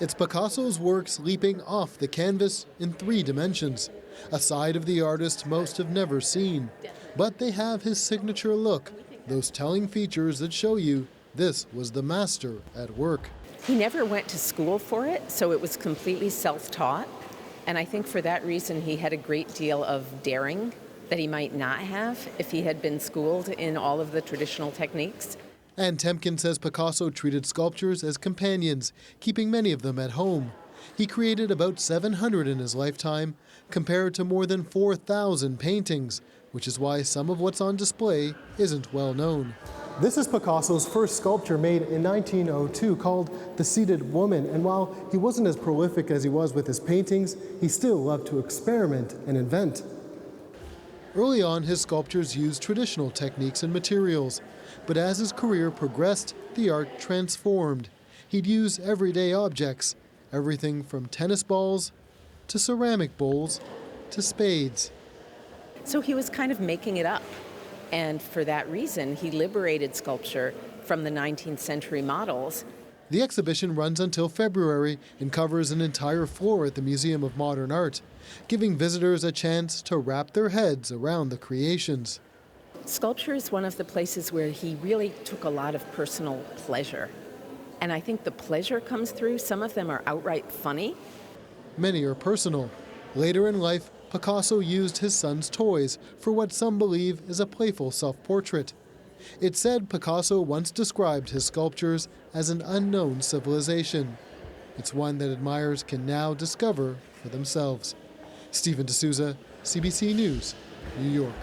It's Picasso's works leaping off the canvas in 3 dimensions, a side of the artist most have never seen. But they have his signature look, those telling features that show you this was the master at work. He never went to school for it, so it was completely self-taught. And I think for that reason, he had a great deal of daring that he might not have if he had been schooled in all of the traditional techniques. Ann Temkin says Picasso treated sculptures as companions, keeping many of them at home. He created about 700 in his lifetime, compared to more than 4,000 paintings, which is why some of what's on display isn't well known. This is Picasso's first sculpture, made in 1902, called The Seated Woman. And while he wasn't as prolific as he was with his paintings, he still loved to experiment and invent. Early on, his sculptures used traditional techniques and materials. But as his career progressed, the art transformed. He'd use everyday objects, everything from tennis balls to ceramic bowls to spades. So he was kind of making it up. And for that reason, he liberated sculpture from the 19th century models. The exhibition runs until February and covers an entire floor at the Museum of Modern Art, giving visitors a chance to wrap their heads around the creations. Sculpture is one of the places where he really took a lot of personal pleasure. And I think the pleasure comes through. Some of them are outright funny. Many are personal. Later in life, Picasso used his son's toys for what some believe is a playful self-portrait. It's said Picasso once described his sculptures as an unknown civilization. It's one that admirers can now discover for themselves. Stephen D'Souza, CBC News, New York.